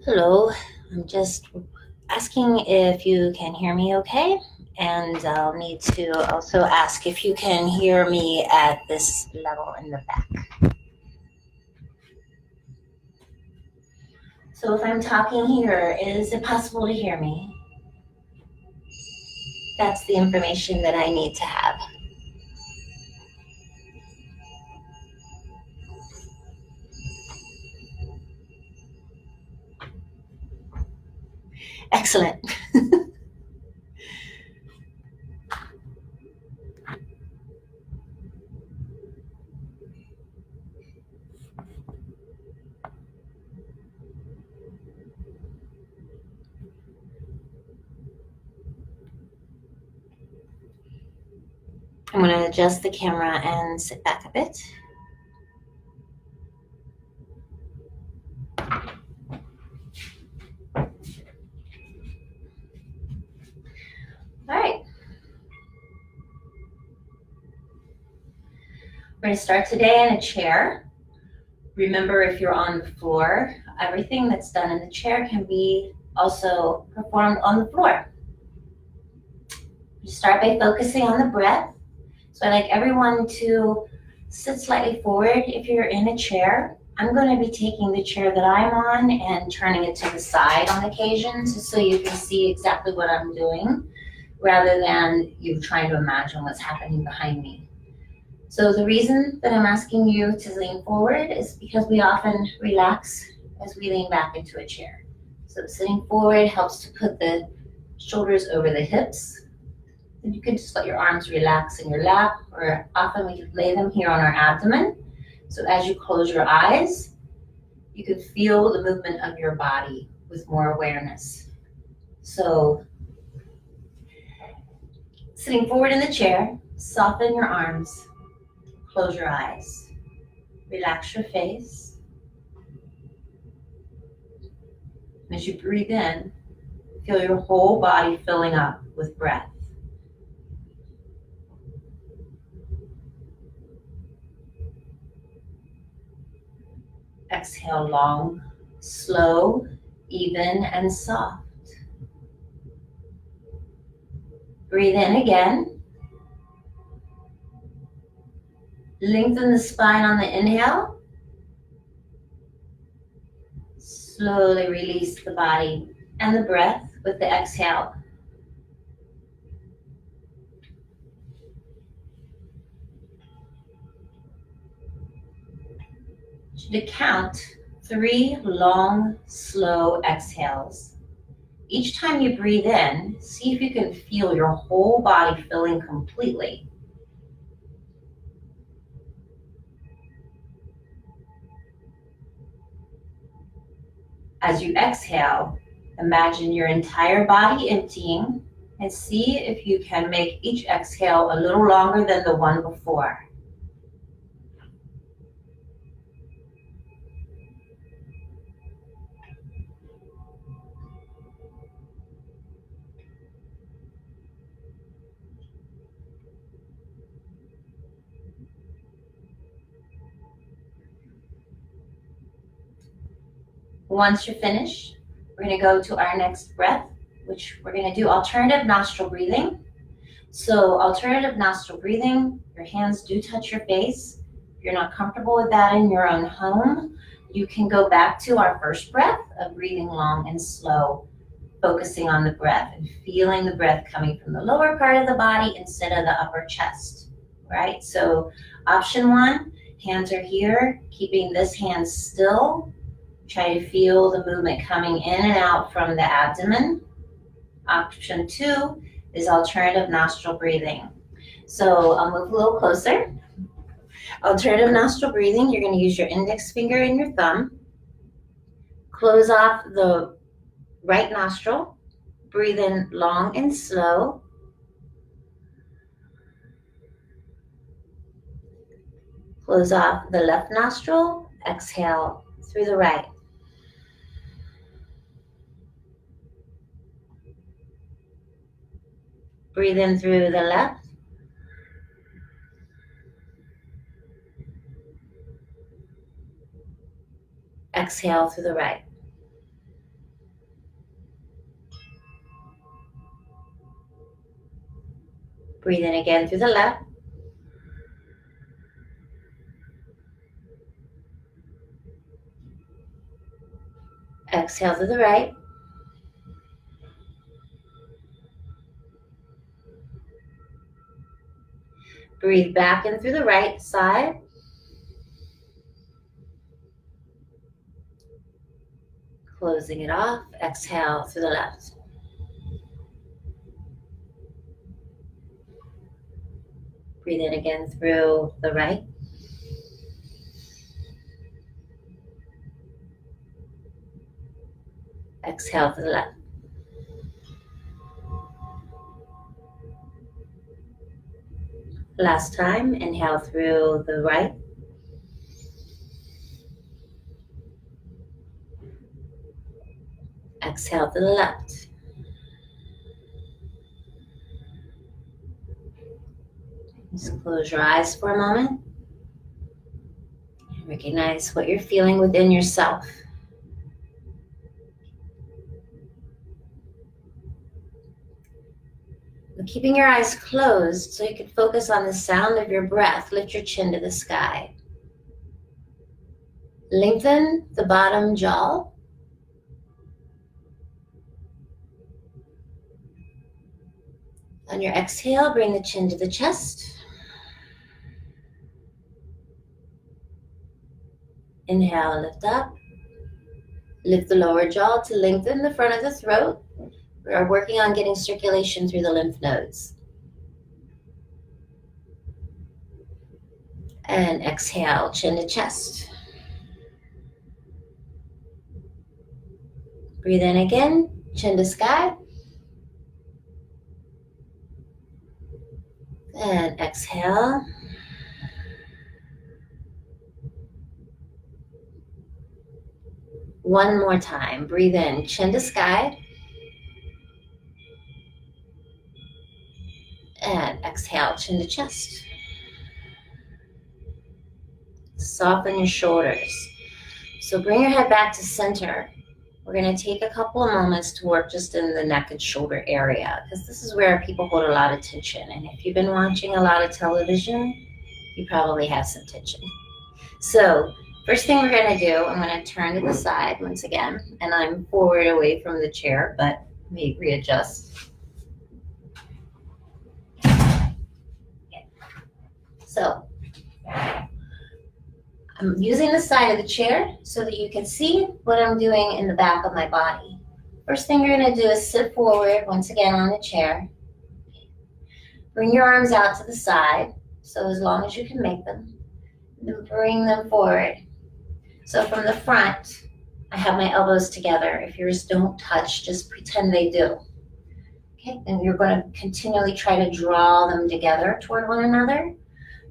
Hello, I'm just asking if you can hear me okay, and I'll need to also ask if you can hear me at this level in the back. So if I'm talking here, is it possible to hear me? That's the information that I need to have. Excellent. I'm going to adjust the camera and sit back a bit. All right. We're going to start today in a chair. Remember, if you're on the floor, everything that's done in the chair can be also performed on the floor. You start by focusing on the breath. So I'd like everyone to sit slightly forward. If you're in a chair, I'm going to be taking the chair that I'm on and turning it to the side on occasion, just so you can see exactly what I'm doing, rather than you trying to imagine what's happening behind me. So the reason that I'm asking you to lean forward is because we often relax as we lean back into a chair. So sitting forward helps to put the shoulders over the hips. And you can just let your arms relax in your lap, or often we lay them here on our abdomen. So as you close your eyes, you can feel the movement of your body with more awareness. So sitting forward in the chair, soften your arms, close your eyes, relax your face. And as you breathe in, feel your whole body filling up with breath. Exhale long, slow, even, and soft. Breathe in again. Lengthen the spine on the inhale. Slowly release the body and the breath with the exhale. To count 3 long, slow exhales. Each time you breathe in, see if you can feel your whole body filling completely. As you exhale, imagine your entire body emptying and see if you can make each exhale a little longer than the one before. Once you're finished, we're going to go to our next breath, which we're going to do alternative nostril breathing. So alternative nostril breathing, your hands do touch your face. If you're not comfortable with that in your own home, you can go back to our first breath of breathing long and slow, focusing on the breath and feeling the breath coming from the lower part of the body instead of the upper chest, right? So option 1, hands are here, keeping this hand still. Try to feel the movement coming in and out from the abdomen. Option 2 is alternative nostril breathing. So I'll move a little closer. Alternative nostril breathing, you're going to use your index finger and your thumb. Close off the right nostril. Breathe in long and slow. Close off the left nostril. Exhale through the right. Breathe in through the left. Exhale through the right. Breathe in again through the left. Exhale through the right. Breathe back in through the right side. Closing it off. Exhale through the left. Breathe in again through the right. Exhale to the left. Last time, inhale through the right. Exhale to the left. Just close your eyes for a moment. Recognize what you're feeling within yourself. Keeping your eyes closed so you can focus on the sound of your breath, lift your chin to the sky. Lengthen the bottom jaw. On your exhale, bring the chin to the chest. Inhale, lift up. Lift the lower jaw to lengthen the front of the throat. We are working on getting circulation through the lymph nodes. And exhale, chin to chest. Breathe in again, chin to sky. And exhale. One more time. Breathe in, chin to sky. And exhale, chin to chest. Soften your shoulders. So bring your head back to center. We're going to take a couple of moments to work just in the neck and shoulder area, because this is where people hold a lot of tension. And if you've been watching a lot of television, you probably have some tension. So first thing we're going to do, I'm going to turn to the side once again, and I'm forward away from the chair, but let me readjust. So I'm using the side of the chair so that you can see what I'm doing in the back of my body. First thing you're going to do is sit forward once again on the chair. Bring your arms out to the side, so as long as you can make them. Then bring them forward. So from the front, I have my elbows together. If yours don't touch, just pretend they do. Okay, and you're going to continually try to draw them together toward one another.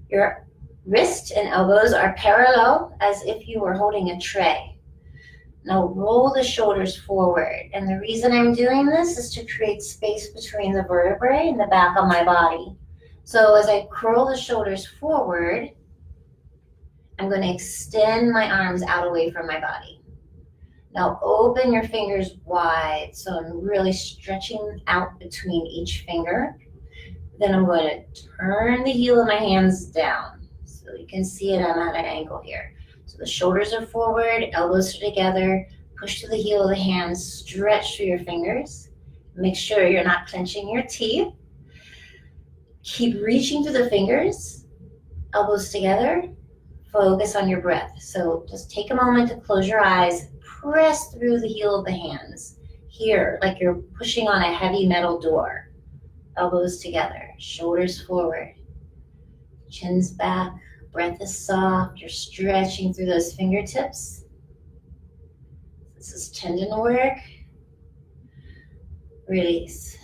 Your wrists and elbows are parallel as if you were holding a tray. Now roll the shoulders forward. And the reason I'm doing this is to create space between the vertebrae and the back of my body. So as I curl the shoulders forward, I'm going to extend my arms out away from my body. Now open your fingers wide. So I'm really stretching out between each finger. Then I'm going to turn the heel of my hands down. So you can see it, I'm at an angle here. So the shoulders are forward, elbows are together, push to the heel of the hands, stretch through your fingers. Make sure you're not clenching your teeth. Keep reaching through the fingers, elbows together, focus on your breath. So just take a moment to close your eyes, press through the heel of the hands. Here, like you're pushing on a heavy metal door. Elbows together, shoulders forward, chin's back, breath is soft, you're stretching through those fingertips. This is tendon work. Release.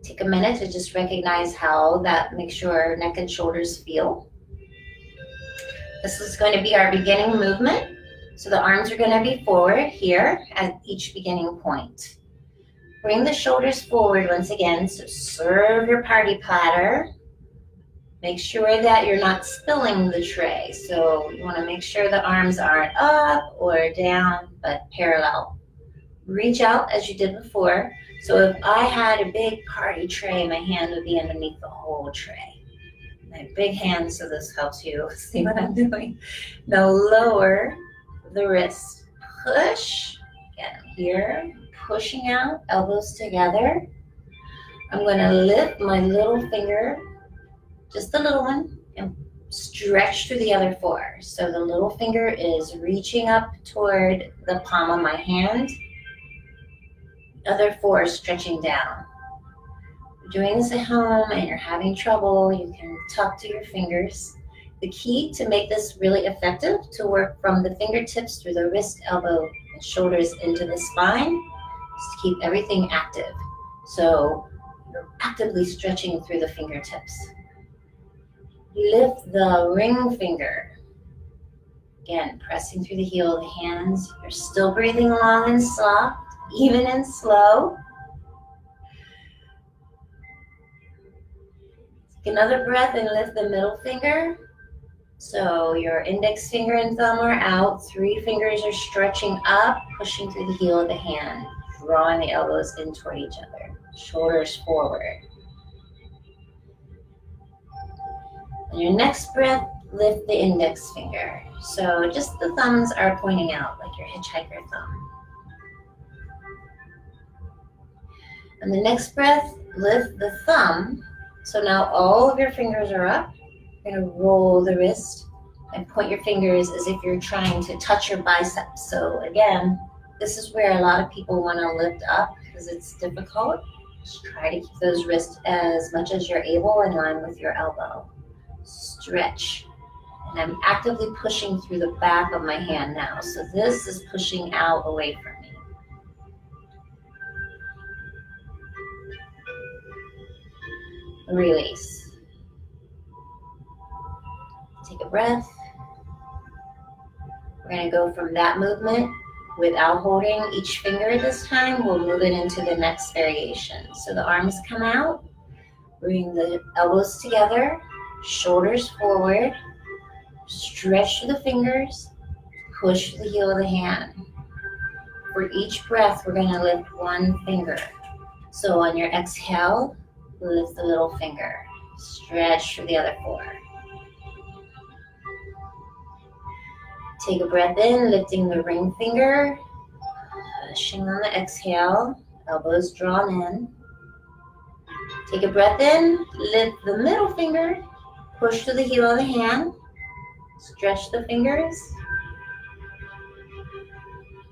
Take a minute to just recognize how that makes your neck and shoulders feel. This is going to be our beginning movement. So the arms are going to be forward here at each beginning point. Bring the shoulders forward once again. So serve your party platter. Make sure that you're not spilling the tray. So you want to make sure the arms aren't up or down, but parallel. Reach out as you did before. So if I had a big party tray, my hand would be underneath the whole tray. I have big hands, so this helps you see what I'm doing. Now lower the wrist. Push. Again, here. Pushing out, elbows together. I'm going to lift my little finger, just the little one, and stretch through the other four. So the little finger is reaching up toward the palm of my hand. Other four stretching down. If you're doing this at home and you're having trouble, you can tuck to your fingers. The key to make this really effective, to work from the fingertips through the wrist, elbow, and shoulders into the spine, is to keep everything active. So you're actively stretching through the fingertips. Lift the ring finger. Again, pressing through the heel of the hands. You're still breathing long and soft, even and slow. Take another breath and lift the middle finger. So your index finger and thumb are out. 3 fingers are stretching up, pushing through the heel of the hand, drawing the elbows in toward each other. Shoulders forward. On your next breath, lift the index finger. So just the thumbs are pointing out, like your hitchhiker thumb. On the next breath, lift the thumb. So now all of your fingers are up. You're going to roll the wrist and point your fingers as if you're trying to touch your biceps. So again, this is where a lot of people want to lift up because it's difficult. Just try to keep those wrists as much as you're able in line with your elbow. Stretch. And I'm actively pushing through the back of my hand now. So this is pushing out away from me. Release. Take a breath. We're going to go from that movement without holding each finger this time. We'll move it into the next variation. So the arms come out. Bring the elbows together. Shoulders forward. Stretch through the fingers. Push the heel of the hand. For each breath, we're going to lift one finger. So on your exhale, lift the little finger. Stretch through the other 4. Take a breath in, lifting the ring finger, pushing on the exhale, elbows drawn in. Take a breath in, lift the middle finger, push to the heel of the hand, stretch the fingers.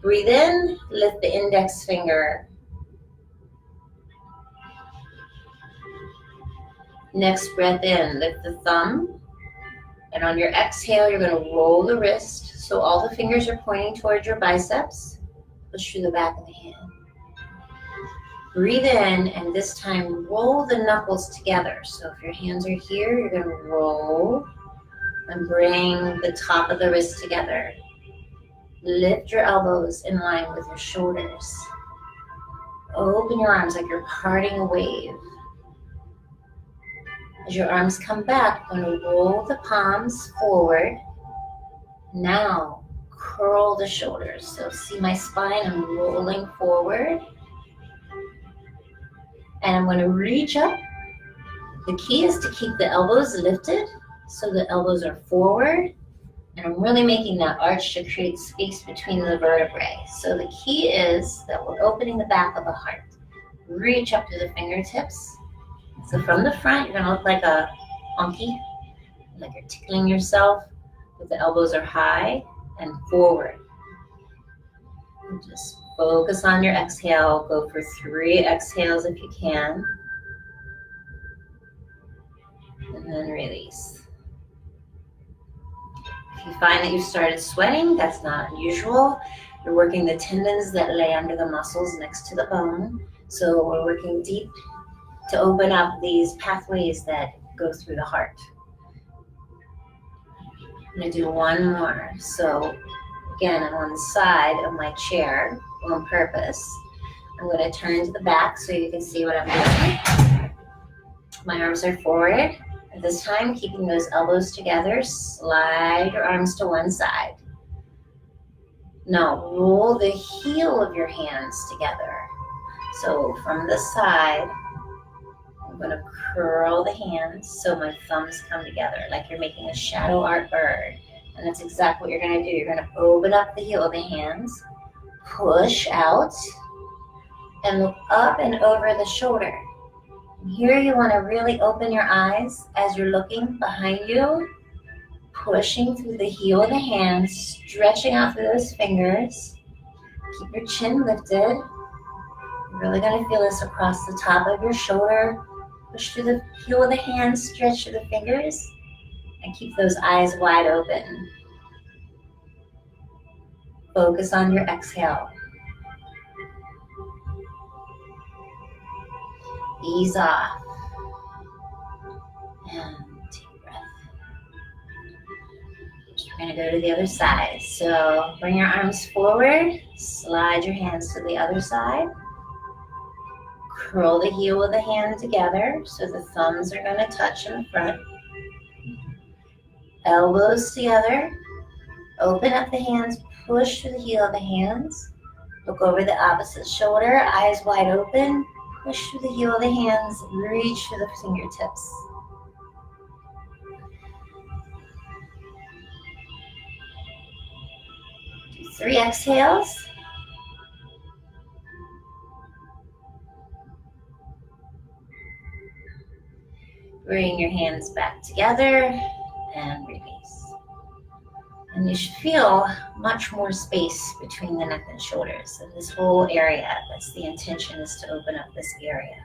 Breathe in, lift the index finger. Next breath in, lift the thumb. And on your exhale, you're going to roll the wrist. So all the fingers are pointing towards your biceps. Push through the back of the hand. Breathe in, and this time roll the knuckles together. So if your hands are here, you're going to roll and bring the top of the wrist together. Lift your elbows in line with your shoulders. Open your arms like you're parting a wave. As your arms come back, I'm going to roll the palms forward. Now, curl the shoulders. So see my spine, I'm rolling forward. And I'm going to reach up. The key is to keep the elbows lifted so the elbows are forward. And I'm really making that arch to create space between the vertebrae. So the key is that we're opening the back of the heart. Reach up to the fingertips. So from the front, you're going to look like a monkey, like you're tickling yourself, but the elbows are high and forward. And just focus on your exhale. Go for 3 exhales if you can. And then release. If you find that you started sweating, that's not unusual. You're working the tendons that lay under the muscles next to the bone. So we're working deep to open up these pathways that go through the heart. I'm going to do one more. So again, I'm on the side of my chair on purpose. I'm going to turn to the back so you can see what I'm doing. My arms are forward. At this time, keeping those elbows together, slide your arms to one side. Now roll the heel of your hands together. So from the side, I'm going to curl the hands so my thumbs come together like you're making a shadow art bird. And that's exactly what you're going to do. You're going to open up the heel of the hands, push out, and look up and over the shoulder. And here you want to really open your eyes as you're looking behind you, pushing through the heel of the hands, stretching out through those fingers. Keep your chin lifted. You're really going to feel this across the top of your shoulder. Push through the heel of the hands, stretch through the fingers, and keep those eyes wide open. Focus on your exhale. Ease off. And take a breath. We're going to go to the other side. So bring your arms forward, slide your hands to the other side. Curl the heel of the hand together so the thumbs are going to touch in the front. Elbows together. Open up the hands, push through the heel of the hands. Look over the opposite shoulder, eyes wide open. Push through the heel of the hands, reach for the fingertips. Do 3 exhales. Bring your hands back together and release. And you should feel much more space between the neck and shoulders. So this whole area, that's the intention, is to open up this area.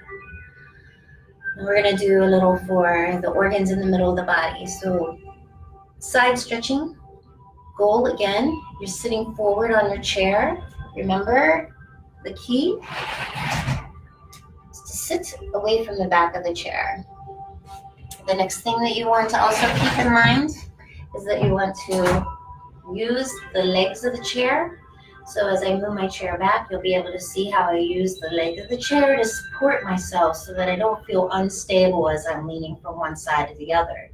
And we're going to do a little for the organs in the middle of the body. So side stretching. Goal again, you're sitting forward on your chair. Remember, the key is to sit away from the back of the chair. The next thing that you want to also keep in mind is that you want to use the legs of the chair. So as I move my chair back, you'll be able to see how I use the leg of the chair to support myself so that I don't feel unstable as I'm leaning from one side to the other.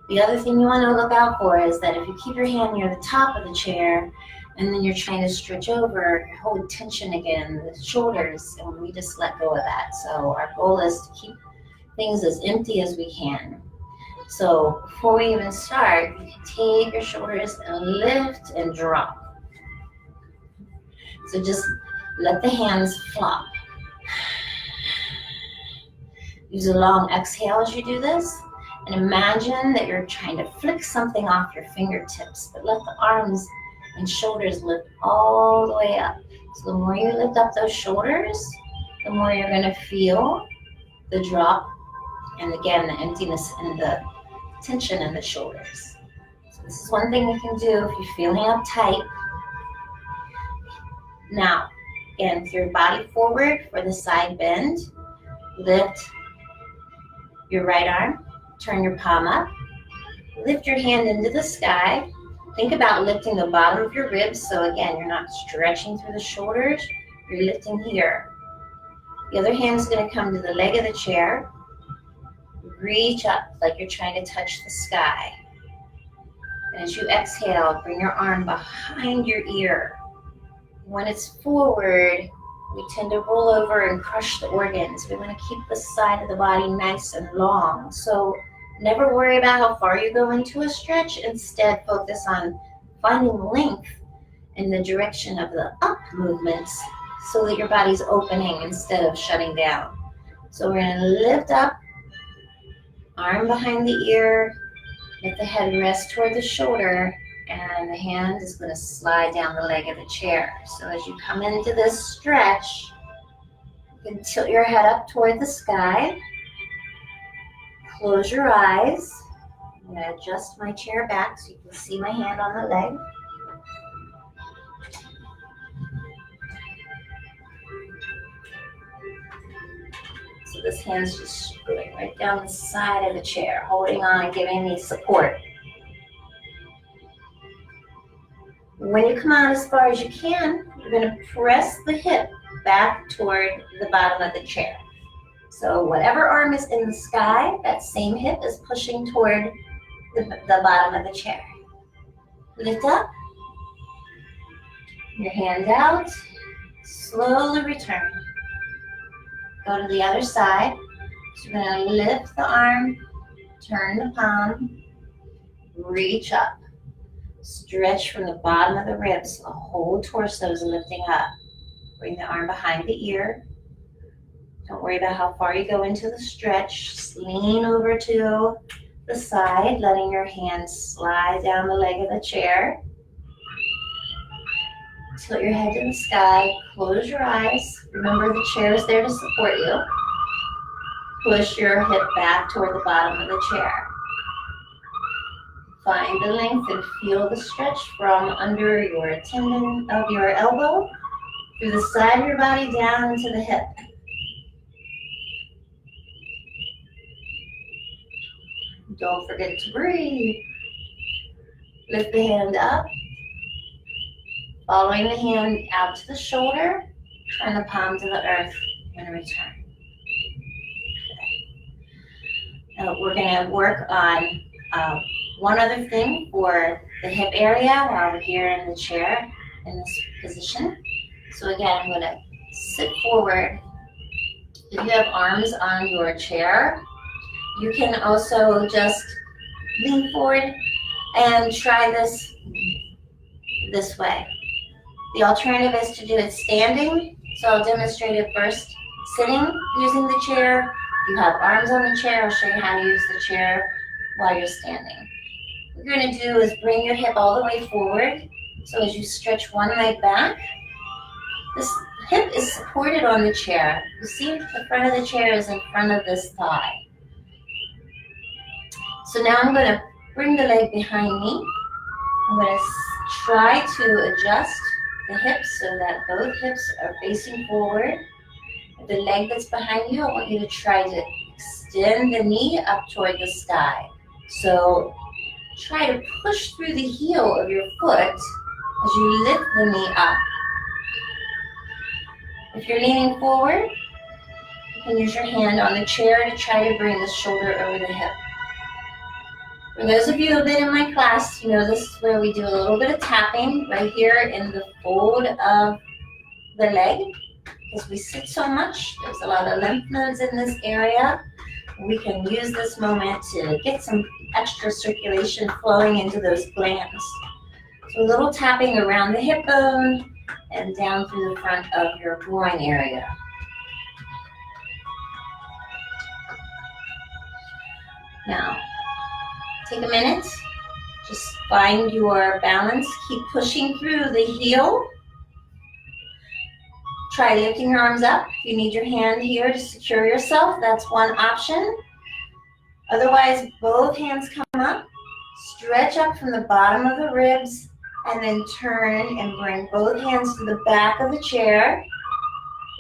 The other thing you want to look out for is that if you keep your hand near the top of the chair and then you're trying to stretch over, you're holding tension again in the shoulders, and we just let go of that. So our goal is to keep things as empty as we can. So before we even start, you can take your shoulders and lift and drop. So just let the hands flop. Use a long exhale as you do this. And imagine that you're trying to flick something off your fingertips, but let the arms and shoulders lift all the way up. So the more you lift up those shoulders, the more you're going to feel the drop, and again, the emptiness and the tension in the shoulders. So this is one thing you can do if you're feeling uptight. Now, again, with your body forward for the side bend, lift your right arm. Turn your palm up, lift your hand into the sky. Think about lifting the bottom of your ribs. So again, you're not stretching through the shoulders, you're lifting here. The other hand is going to come to the leg of the chair. Reach up like you're trying to touch the sky. And as you exhale, bring your arm behind your ear. When it's forward, we tend to roll over and crush the organs. We want to keep the side of the body nice and long. So never worry about how far you go into a stretch. Instead, focus on finding length in the direction of the up movements so that your body's opening instead of shutting down. So we're going to lift up, arm behind the ear, let the head rest toward the shoulder, and the hand is going to slide down the leg of the chair. So as you come into this stretch, you can tilt your head up toward the sky. Close your eyes. I'm going to adjust my chair back so you can see my hand on the leg. So this hand's just going right down the side of the chair, holding on, giving me support. When you come out as far as you can, you're going to press the hip back toward the bottom of the chair. So whatever arm is in the sky, that same hip is pushing toward the bottom of the chair. Lift up. Your hand out. Slowly return. Go to the other side. So you're going to lift the arm, turn the palm, reach up. Stretch from the bottom of the ribs. The whole torso is lifting up. Bring the arm behind the ear. Don't worry about how far you go into the stretch. Just lean over to the side, letting your hands slide down the leg of the chair. Tilt your head to the sky. Close your eyes. Remember, the chair is there to support you. Push your hip back toward the bottom of the chair. Find the length and feel the stretch from under your tendon of your elbow through the side of your body down into the hip. Don't forget to breathe. Lift the hand up. Following the hand out to the shoulder, turn the palm to the earth and return. Now we're going to work on one other thing for the hip area while we're here in the chair in this position. So again, I'm going to sit forward. If you have arms on your chair, you can also just lean forward and try this way. The alternative is to do it standing. So I'll demonstrate it first sitting using the chair. If you have arms on the chair, I'll show you how to use the chair while you're standing. What you're going to do is bring your hip all the way forward. So as you stretch one leg back, this hip is supported on the chair. You see the front of the chair is in front of this thigh. So now I'm going to bring the leg behind me. I'm going to try to adjust the hips so that both hips are facing forward. The leg that's behind you, I want you to try to extend the knee up toward the sky. So try to push through the heel of your foot as you lift the knee up. If you're leaning forward, you can use your hand on the chair to try to bring the shoulder over the hip. For those of you who have been in my class, you know this is where we do a little bit of tapping right here in the fold of the leg. Because we sit so much, there's a lot of lymph nodes in this area. We can use this moment to get some extra circulation flowing into those glands. So a little tapping around the hip bone and down through the front of your groin area. Now, take a minute, just find your balance, keep pushing through the heel. Try lifting your arms up. If you need your hand here to secure yourself, that's one option. Otherwise, both hands come up, stretch up from the bottom of the ribs, and then turn and bring both hands to the back of the chair.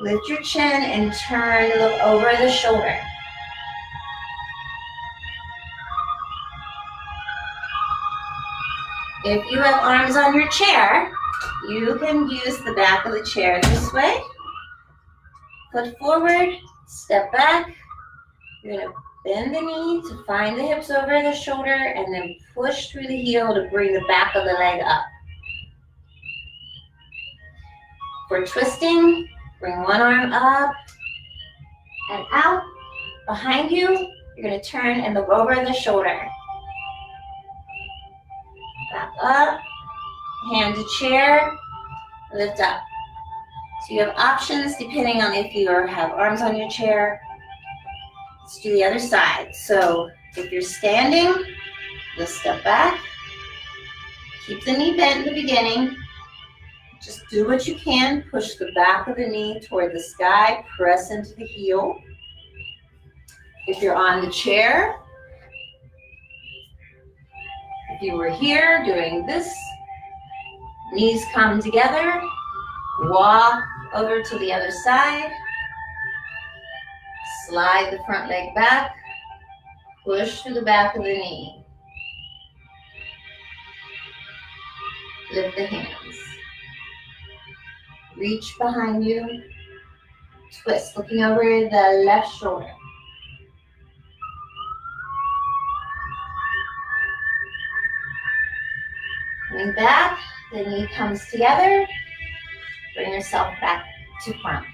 Lift your chin and turn, look over the shoulder. If you have arms on your chair, you can use the back of the chair this way. Foot forward, step back. You're going to bend the knee to find the hips over the shoulder and then push through the heel to bring the back of the leg up. For twisting, bring one arm up and out. Behind you, you're going to turn and look over the shoulder. Back up, hand to chair, lift up. So you have options depending on if you have arms on your chair. Let's do the other side. So if you're standing, you'll step back. Keep the knee bent in the beginning. Just do what you can. Push the back of the knee toward the sky. Press into the heel. If you're on the chair, if you were here doing this, knees come together, walk over to the other side, slide the front leg back, push through the back of the knee. Lift the hands. Reach behind you, twist, looking over the left shoulder. Coming back, the knee comes together, Bring yourself back to front.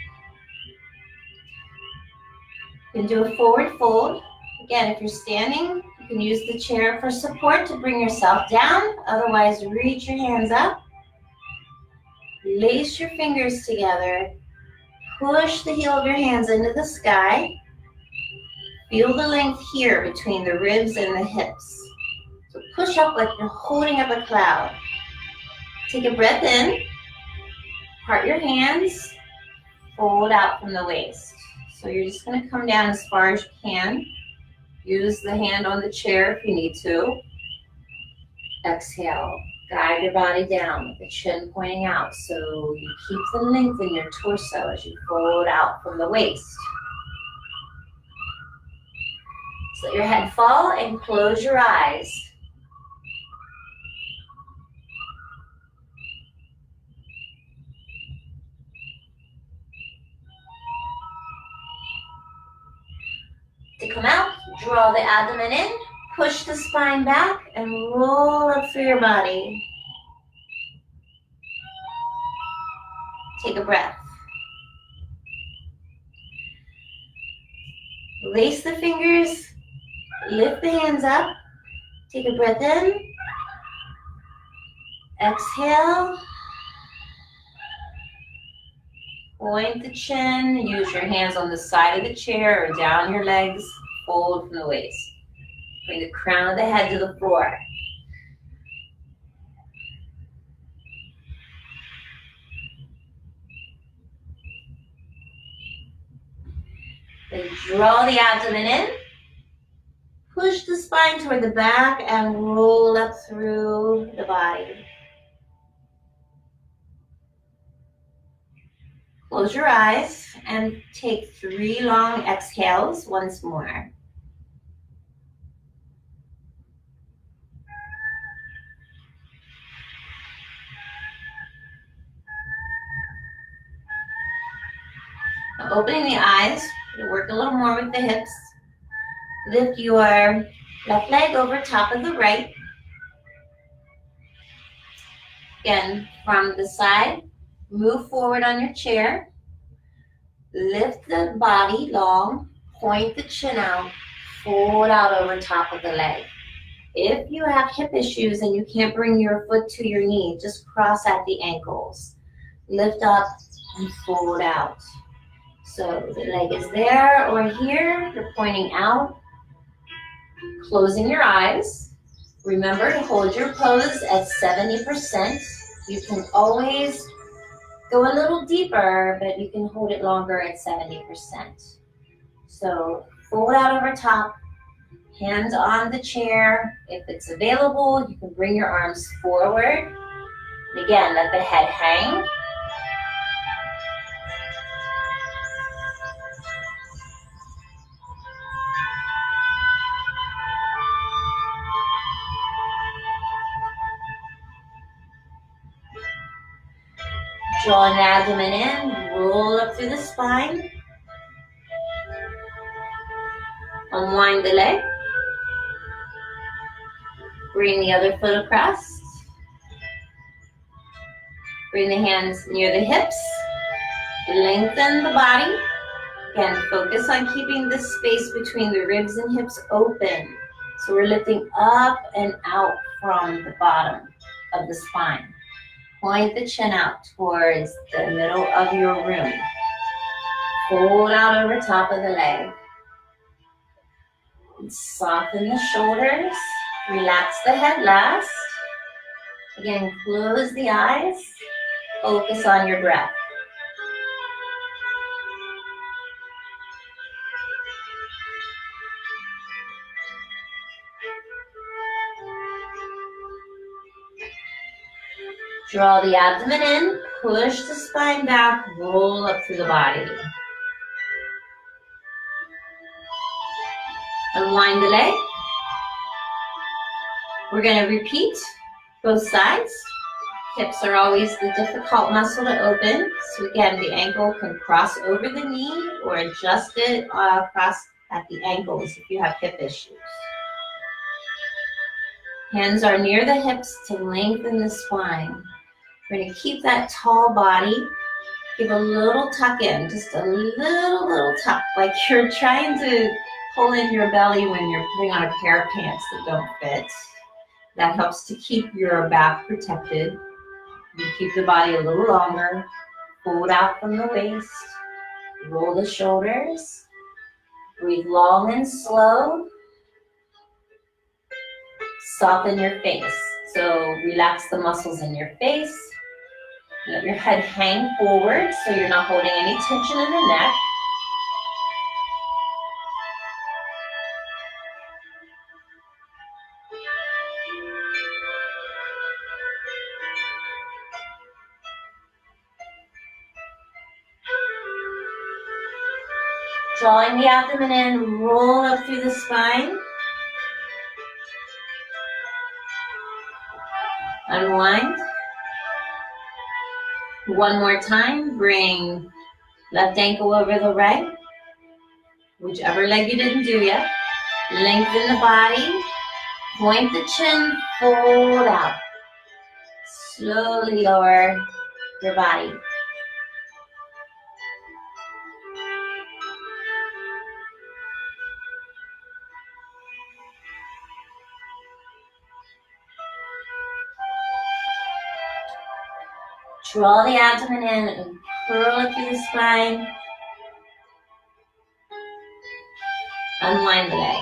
You can do a forward fold. Again, if you're standing, you can use the chair for support to bring yourself down. Otherwise, reach your hands up. Lace your fingers together. Push the heel of your hands into the sky. Feel the length here between the ribs and the hips. So push up like you're holding up a cloud. Take a breath in. Part your hands. Fold out from the waist. So you're just going to come down as far as you can. Use the hand on the chair if you need to. Exhale. Guide your body down with the chin pointing out so you keep the length in your torso as you fold out from the waist. So let your head fall and close your eyes. To come out, draw the abdomen in, push the spine back, and roll up through your body. Take a breath. Lace the fingers, lift the hands up, take a breath in, exhale, point the chin, use your hands on the side of the chair or down your legs, fold from the waist. Bring the crown of the head to the floor. Then draw the abdomen in, push the spine toward the back and roll up through the body. Close your eyes and take 3 long exhales once more. Now opening the eyes, work a little more with the hips. Lift your left leg over top of the right. Again, from the side, move forward on your chair. Lift the body long, point the chin out, fold out over top of the leg. If you have hip issues and you can't bring your foot to your knee, just cross at the ankles. Lift up and fold out. So the leg is there or here, you're pointing out. Closing your eyes. Remember to hold your pose at 70%. You can always go a little deeper, but you can hold it longer at 70%. So fold out over top, hands on the chair. If it's available, you can bring your arms forward. And again, let the head hang. Draw an abdomen in, roll up through the spine. Unwind the leg. Bring the other foot across. Bring the hands near the hips. Lengthen the body. Again, focus on keeping the space between the ribs and hips open. So we're lifting up and out from the bottom of the spine. Point the chin out towards the middle of your room. Fold out over top of the leg. And soften the shoulders. Relax the head last. Again, close the eyes. Focus on your breath. Draw the abdomen in, push the spine back, roll up through the body. Unwind the leg. We're going to repeat both sides. Hips are always the difficult muscle to open. So again, the ankle can cross over the knee or adjust it across at the ankles if you have hip issues. Hands are near the hips to lengthen the spine. We're going to keep that tall body. Give a little tuck in, just a little tuck, like you're trying to pull in your belly when you're putting on a pair of pants that don't fit. That helps to keep your back protected. You keep the body a little longer. Fold out from the waist. Roll the shoulders. Breathe long and slow. Soften your face. So relax the muscles in your face. Let your head hang forward so you're not holding any tension in the neck. Drawing the abdomen in, roll up through the spine. Unwind. One more time, bring left ankle over the right. Whichever leg you didn't do yet. Lengthen the body. Point the chin, fold out. Slowly lower your body. Draw the abdomen in and curl it through the spine. Unwind the leg.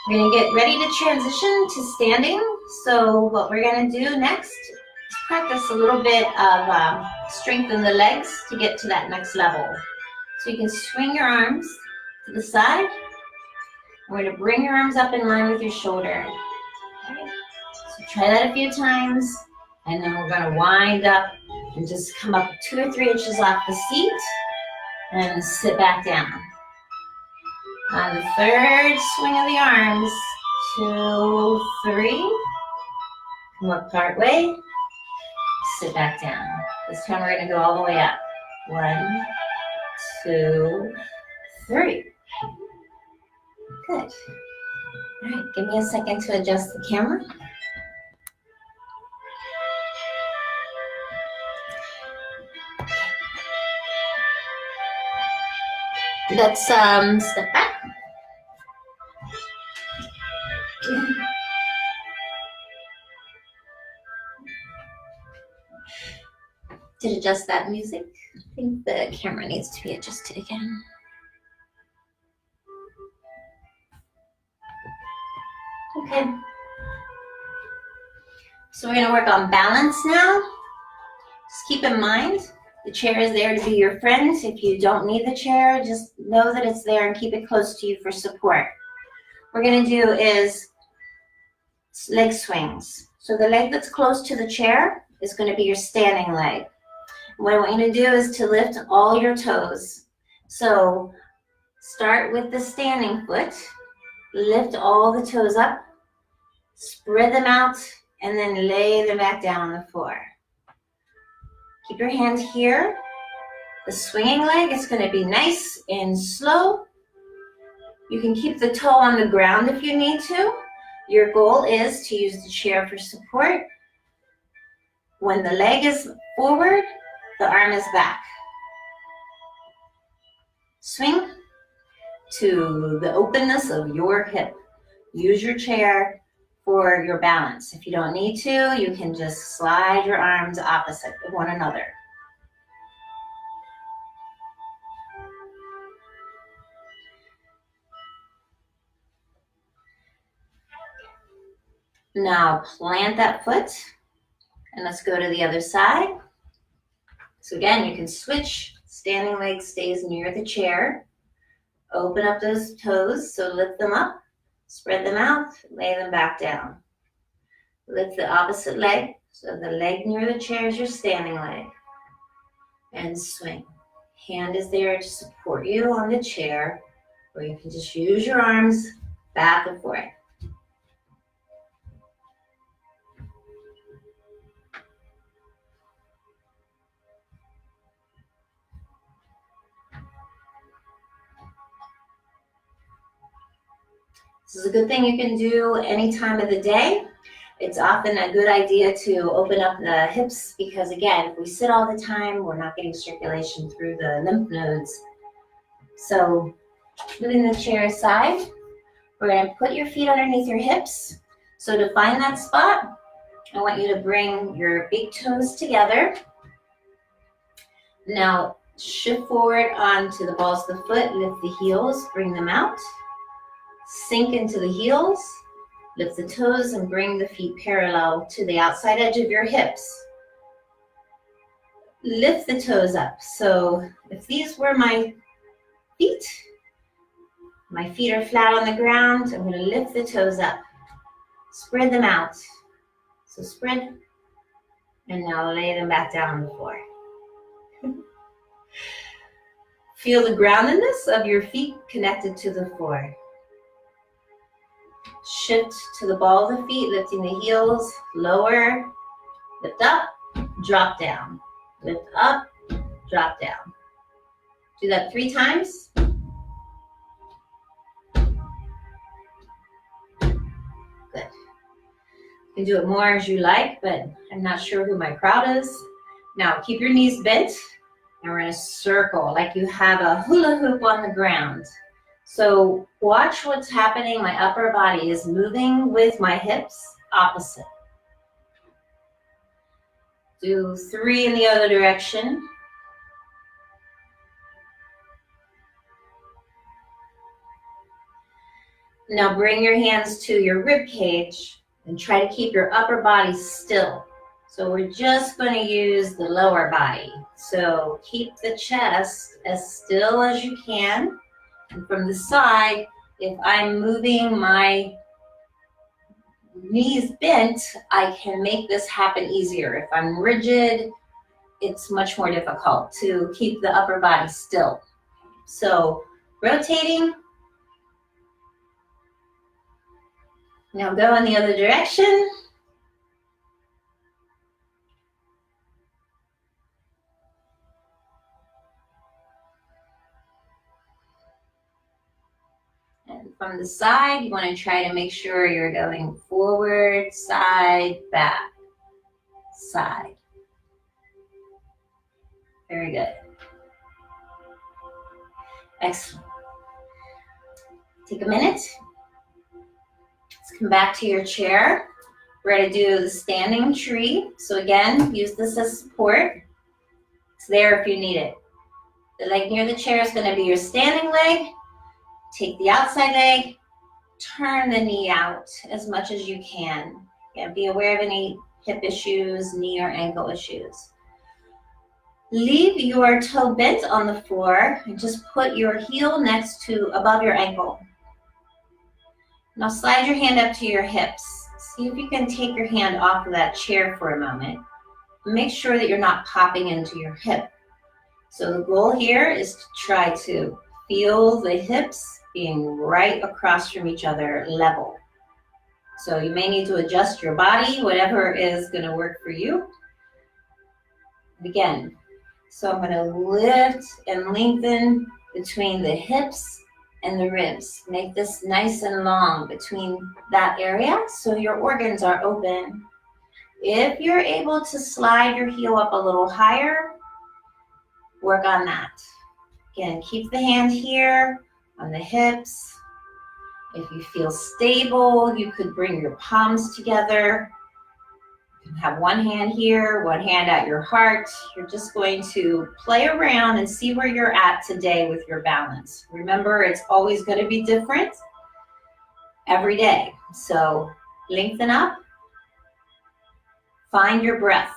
We're going to get ready to transition to standing. So what we're going to do next is practice a little bit of strengthen the legs to get to that next level. So you can swing your arms to the side. We're going to bring your arms up in line with your shoulder. Okay. So try that a few times. And then we're going to wind up and just come up 2 or 3 inches off the seat and sit back down. On the third swing of the arms, 2, 3, come up part way, sit back down. This time we're going to go all the way up. 1, 2, 3. Good. All right, give me a second to adjust the camera. Let's step back. To adjust that music, I think the camera needs to be adjusted again. Okay. So we're going to work on balance now. Just keep in mind, the chair is there to be your friend. If you don't need the chair, just know that it's there and keep it close to you for support. What we're going to do is leg swings. So the leg that's close to the chair is going to be your standing leg. What I want you to do is to lift all your toes. So start with the standing foot. Lift all the toes up. Spread them out and then lay them back down on the floor. Keep your hand here. The swinging leg is going to be nice and slow. You can keep the toe on the ground if you need to. Your goal is to use the chair for support. When the leg is forward, the arm is back. Swing to the openness of your hip. Use your chair for your balance. If you don't need to, you can just slide your arms opposite of one another. Now plant that foot and let's go to the other side. So again, you can switch. Standing leg stays near the chair. Open up those toes, so lift them up, spread them out, lay them back down. Lift the opposite leg, so the leg near the chair is your standing leg. And swing. Hand is there to support you on the chair, or you can just use your arms back and forth. This is a good thing you can do any time of the day. It's often a good idea to open up the hips because, again, if we sit all the time, we're not getting circulation through the lymph nodes. So moving the chair aside, we're going to put your feet underneath your hips. So to find that spot, I want you to bring your big toes together. Now shift forward onto the balls of the foot, lift the heels, bring them out. Sink into the heels, lift the toes and bring the feet parallel to the outside edge of your hips. Lift the toes up. So if these were my feet are flat on the ground, I'm going to lift the toes up. Spread them out. So spread, and now lay them back down on the floor. Feel the groundedness of your feet connected to the floor. Shift to the ball of the feet, lifting the heels, lower, lift up, drop down. Lift up, drop down. Do that 3 times. Good. You can do it more as you like, but I'm not sure who my crowd is. Now keep your knees bent, and we're in a circle like you have a hula hoop on the ground. So watch what's happening. My upper body is moving with my hips opposite. Do 3 in the other direction. Now bring your hands to your rib cage and try to keep your upper body still. So we're just going to use the lower body. So keep the chest as still as you can. And from the side, if I'm moving my knees bent, I can make this happen easier. If I'm rigid, it's much more difficult to keep the upper body still. So rotating. Now go in the other direction. And from the side, you want to try to make sure you're going forward, side, back, side. Very good. Excellent. Take a minute. Let's come back to your chair. We're going to do the standing tree. So again, use this as support. It's there if you need it. The leg near the chair is going to be your standing leg. Take the outside leg, turn the knee out as much as you can. Yeah, be aware of any hip issues, knee or ankle issues. Leave your toe bent on the floor and just put your heel above your ankle. Now slide your hand up to your hips. See if you can take your hand off of that chair for a moment. Make sure that you're not popping into your hip. So the goal here is to try to feel the hips being right across from each other, level. So you may need to adjust your body, whatever is going to work for you. Again, so I'm going to lift and lengthen between the hips and the ribs. Make this nice and long between that area so your organs are open. If you're able to slide your heel up a little higher, work on that. Again, keep the hand here on the hips. If you feel stable, you could bring your palms together. You can have one hand here, one hand at your heart. You're just going to play around and see where you're at today with your balance. Remember, it's always going to be different every day. So lengthen up. Find your breath.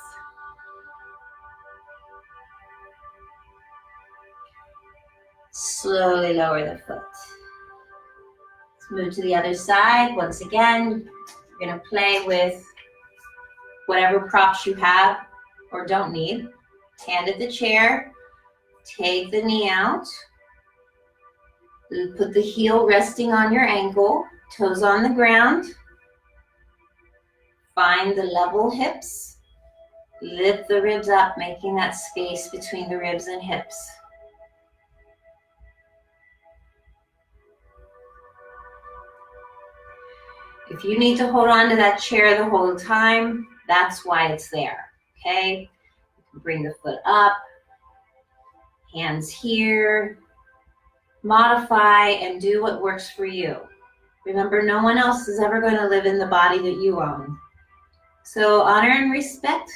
Slowly lower the foot. Let's move to the other side. Once again, you're going to play with whatever props you have or don't need. Hand at the chair. Take the knee out. Put the heel resting on your ankle. Toes on the ground. Find the level hips. Lift the ribs up, making that space between the ribs and hips. If you need to hold on to that chair the whole time, that's why it's there, okay? Bring the foot up, hands here, modify and do what works for you. Remember, no one else is ever going to live in the body that you own. So honor and respect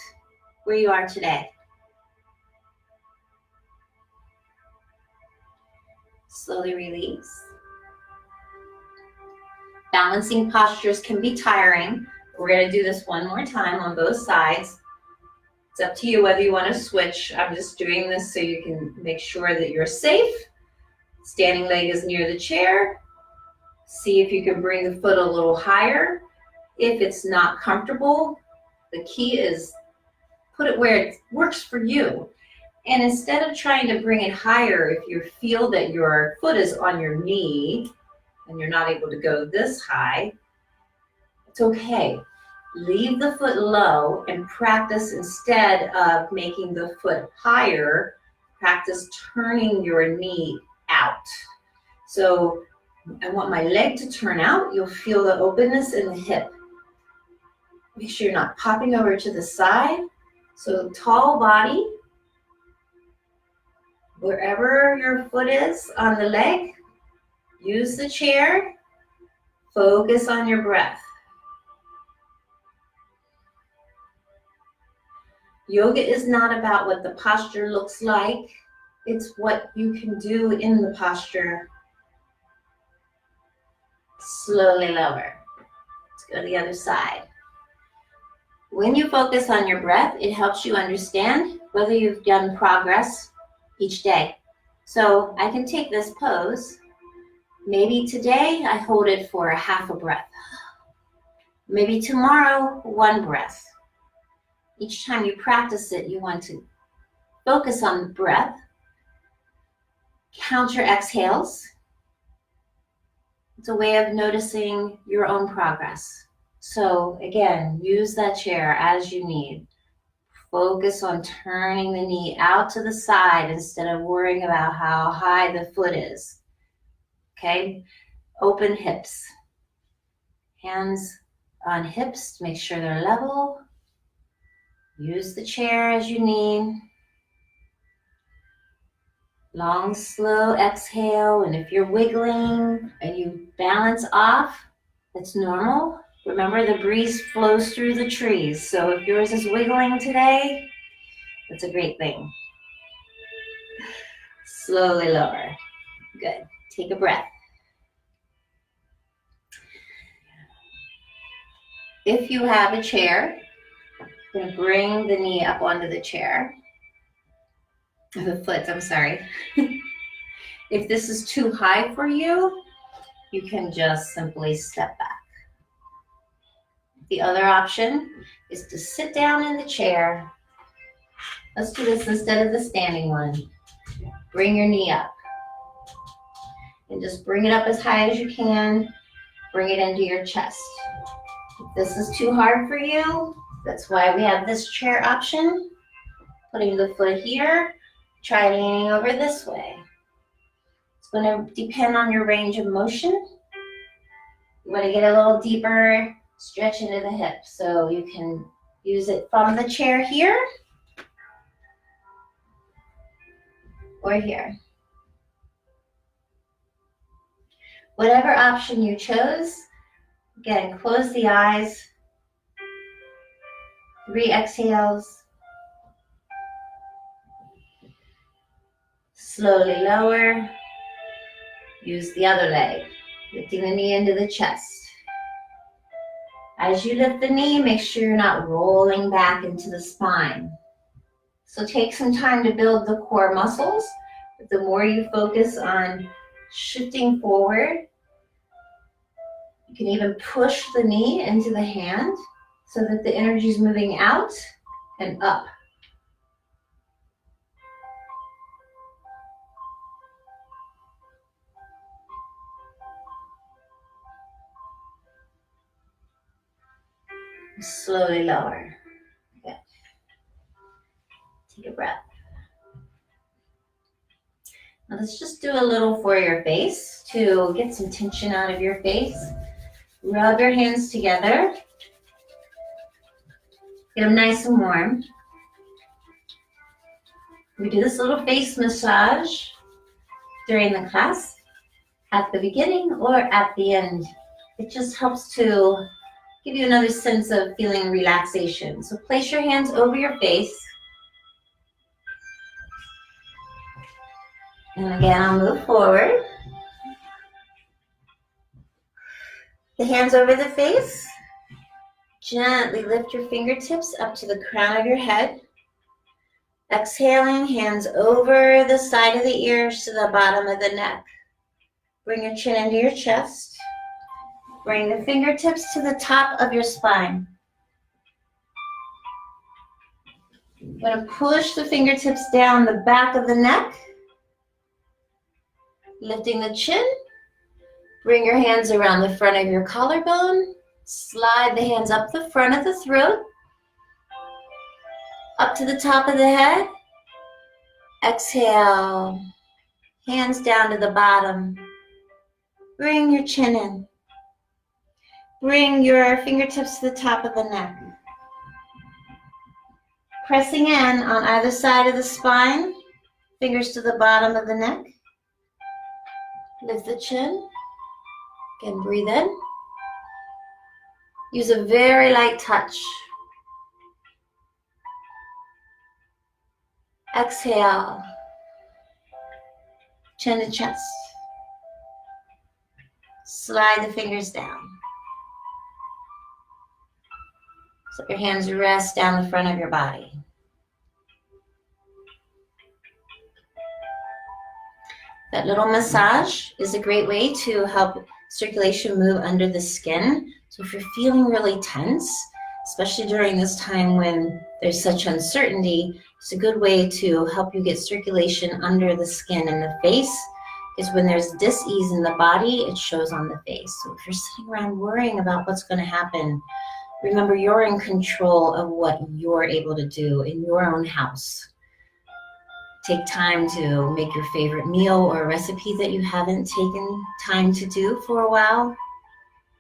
where you are today. Slowly release. Balancing postures can be tiring. We're going to do this one more time on both sides. It's up to you whether you want to switch. I'm just doing this so you can make sure that you're safe. Standing leg is near the chair. See if you can bring the foot a little higher. If it's not comfortable, the key is put it where it works for you. And instead of trying to bring it higher, if you feel that your foot is on your knee and you're not able to go this high, it's okay. Leave the foot low and practice, instead of making the foot higher, practice turning your knee out. So I want my leg to turn out. You'll feel the openness in the hip. Make sure you're not popping over to the side. So tall body. Wherever your foot is on the leg, use the chair. Focus on your breath. Yoga is not about what the posture looks like. It's what you can do in the posture. Slowly lower. Let's go to the other side. When you focus on your breath, it helps you understand whether you've done progress each day. So I can take this pose. Maybe today I hold it for a half a breath. Maybe tomorrow, one breath. Each time you practice it, you want to focus on the breath. Count your exhales. It's a way of noticing your own progress. So again, use that chair as you need. Focus on turning the knee out to the side instead of worrying about how high the foot is. Okay? Open hips. Hands on hips to make sure they're level. Use the chair as you need. Long, slow exhale. And if you're wiggling and you balance off, that's normal. Remember, the breeze flows through the trees. So if yours is wiggling today, that's a great thing. Slowly lower. Good. Take a breath. If you have a chair, you're going to bring the knee up onto the chair. The foot, I'm sorry. If this is too high for you, you can just simply step back. The other option is to sit down in the chair. Let's do this instead of the standing one. Bring your knee up. And just bring it up as high as you can. Bring it into your chest. If this is too hard for you, that's why we have this chair option. Putting the foot here, try leaning over this way. It's going to depend on your range of motion. You want to get a little deeper, stretch into the hip. So you can use it from the chair here or here. Whatever option you chose, again, close the eyes. 3 exhales. Slowly lower. Use the other leg, lifting the knee into the chest. As you lift the knee, make sure you're not rolling back into the spine. So take some time to build the core muscles. But the more you focus on shifting forward, you can even push the knee into the hand so that the energy is moving out and up. Slowly lower. Good. Take a breath. Now let's just do a little for your face to get some tension out of your face. Rub your hands together. Get them nice and warm. We do this little face massage during the class at the beginning or at the end. It just helps to give you another sense of feeling relaxation. So place your hands over your face. And again, I'll move forward. The hands over the face. Gently lift your fingertips up to the crown of your head. Exhaling, hands over the side of the ears to the bottom of the neck. Bring your chin into your chest. Bring the fingertips to the top of your spine. I'm going to push the fingertips down the back of the neck. Lifting the chin. Bring your hands around the front of your collarbone. Slide the hands up the front of the throat. Up to the top of the head. Exhale. Hands down to the bottom. Bring your chin in. Bring your fingertips to the top of the neck. Pressing in on either side of the spine. Fingers to the bottom of the neck. Lift the chin. Again, breathe in. Use a very light touch. Exhale. Chin to chest. Slide the fingers down. So your hands rest down the front of your body. That little massage is a great way to help circulation move under the skin. So if you're feeling really tense, especially during this time when there's such uncertainty, it's a good way to help you get circulation under the skin and the face. Because when there's dis-ease in the body, it shows on the face. So if you're sitting around worrying about what's going to happen, remember you're in control of what you're able to do in your own house. Take time to make your favorite meal or a recipe that you haven't taken time to do for a while.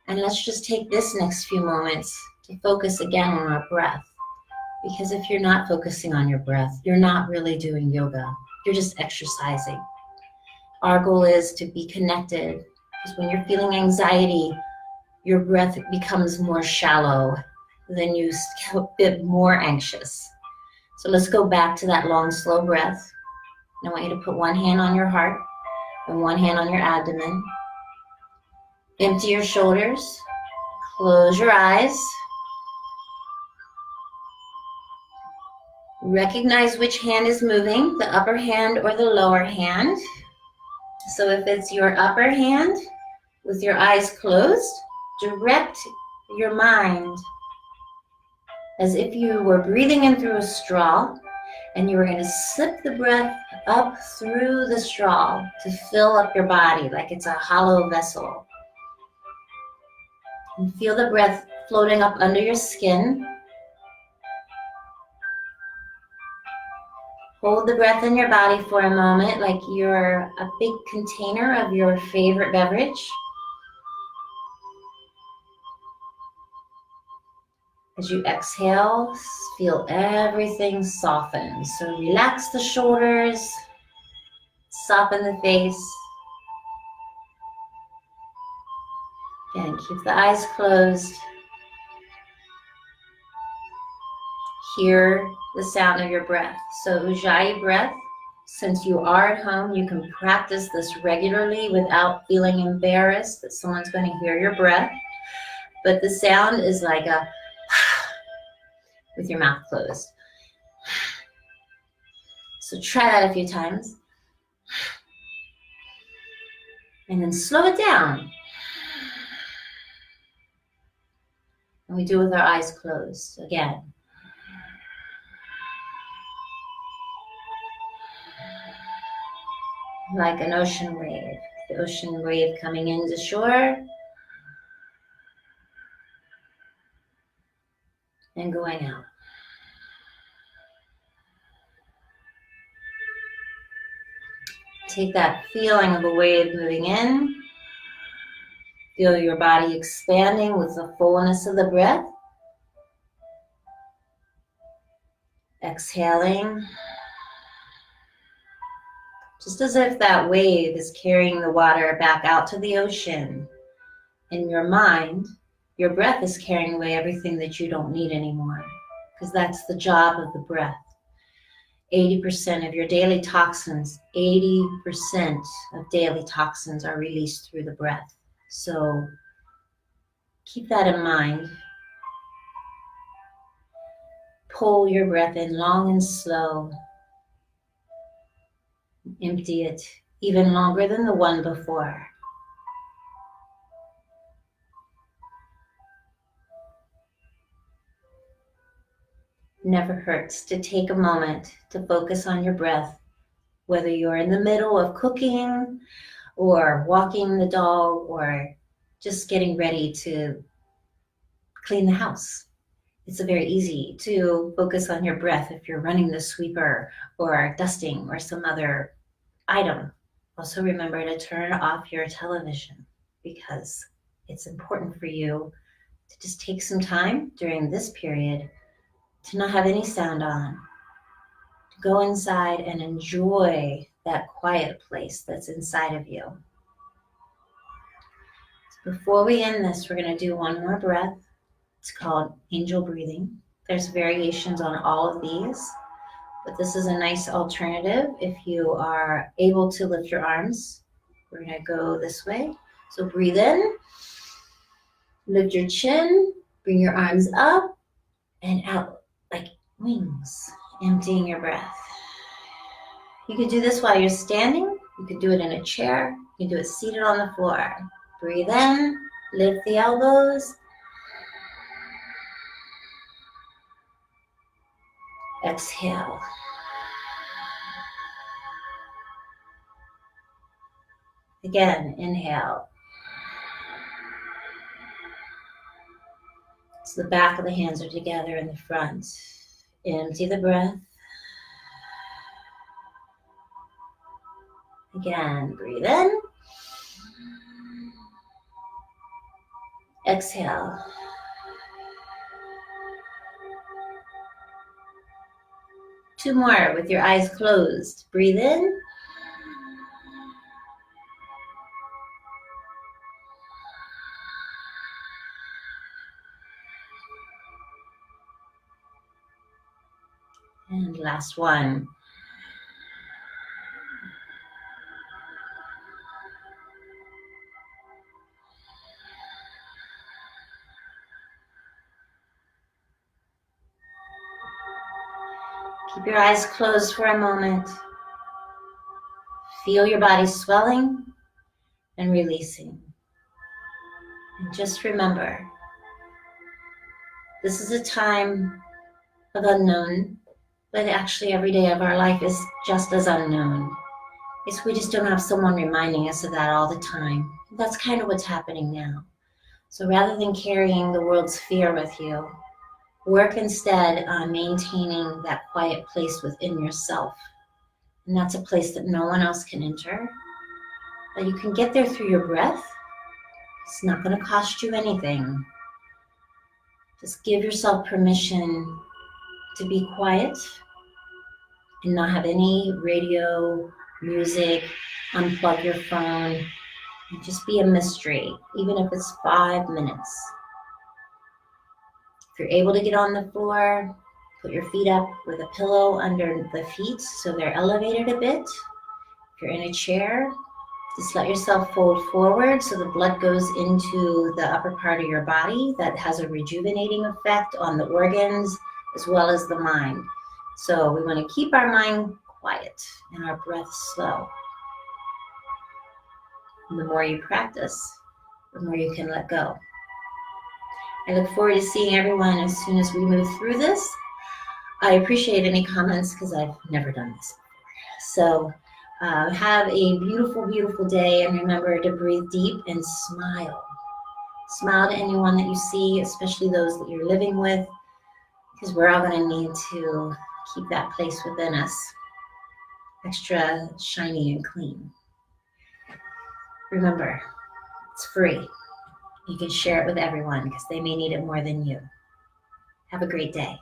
And let's just take this next few moments to focus again on our breath. Because if you're not focusing on your breath, you're not really doing yoga. You're just exercising. Our goal is to be connected. Because when you're feeling anxiety, your breath becomes more shallow. Then you get a bit more anxious. So let's go back to that long, slow breath. And I want you to put one hand on your heart and one hand on your abdomen. Empty your shoulders. Close your eyes. Recognize which hand is moving, the upper hand or the lower hand. So if it's your upper hand, with your eyes closed, direct your mind as if you were breathing in through a straw, and you were going to slip the breath up through the straw to fill up your body like it's a hollow vessel. And feel the breath floating up under your skin. Hold the breath in your body for a moment like you're a big container of your favorite beverage. As you exhale, feel everything soften. So relax the shoulders, soften the face. Again, keep the eyes closed. Hear the sound of your breath. So Ujjayi breath, since you are at home, you can practice this regularly without feeling embarrassed that someone's going to hear your breath. But the sound is like a with your mouth closed. So try that a few times. And then slow it down. And we do it with our eyes closed again. Like an ocean wave. The ocean wave coming into shore and going out. Take that feeling of a wave moving in Feel your body expanding with the fullness of the breath. Exhaling. Just as if that wave is carrying the water back out to the ocean. In your mind, your breath is carrying away everything that you don't need anymore, because that's the job of the breath. 80% of your daily toxins, 80% of daily toxins are released through the breath. So keep that in mind. Pull your breath in long and slow. Empty it even longer than the one before. Never hurts to take a moment to focus on your breath, whether you're in the middle of cooking or walking the dog or just getting ready to clean the house. It's very easy to focus on your breath if you're running the sweeper or dusting or some other item. Also remember to turn off your television, because it's important for you to just take some time during this period to not have any sound on, to go inside and enjoy that quiet place that's inside of you. So before we end this, we're going to do one more breath. It's called angel breathing. There's variations on all of these, but this is a nice alternative if you are able to lift your arms. We're going to go this way. So breathe in, lift your chin, bring your arms up and out like wings, emptying your breath. You could do this while you're standing. You could do it in a chair. You can do it seated on the floor. Breathe in, lift the elbows. Exhale. Again, inhale. So the back of the hands are together in the front. Empty the breath. Again, breathe in. Exhale. Two more with your eyes closed. Breathe in. And last one. Keep your eyes closed for a moment. Feel your body swelling and releasing. And just remember, this is a time of unknown, but actually every day of our life is just as unknown. We just don't have someone reminding us of that all the time. That's kind of what's happening now. So rather than carrying the world's fear with you, work instead on maintaining that quiet place within yourself. And that's a place that no one else can enter. But you can get there through your breath. It's not going to cost you anything. Just give yourself permission to be quiet and not have any radio, music, unplug your phone, and just be a mystery, even if it's 5 minutes. If you're able to get on the floor, put your feet up with a pillow under the feet so they're elevated a bit. If you're in a chair, just let yourself fold forward so the blood goes into the upper part of your body. That has a rejuvenating effect on the organs as well as the mind. So we want to keep our mind quiet and our breath slow. And the more you practice, the more you can let go. I look forward to seeing everyone as soon as we move through this. I appreciate any comments because I've never done this before. So have a beautiful, beautiful day, and remember to breathe deep and smile. Smile to anyone that you see, especially those that you're living with, because we're all going to need to keep that place within us extra shiny and clean. Remember, it's free. You can share it with everyone because they may need it more than you. Have a great day.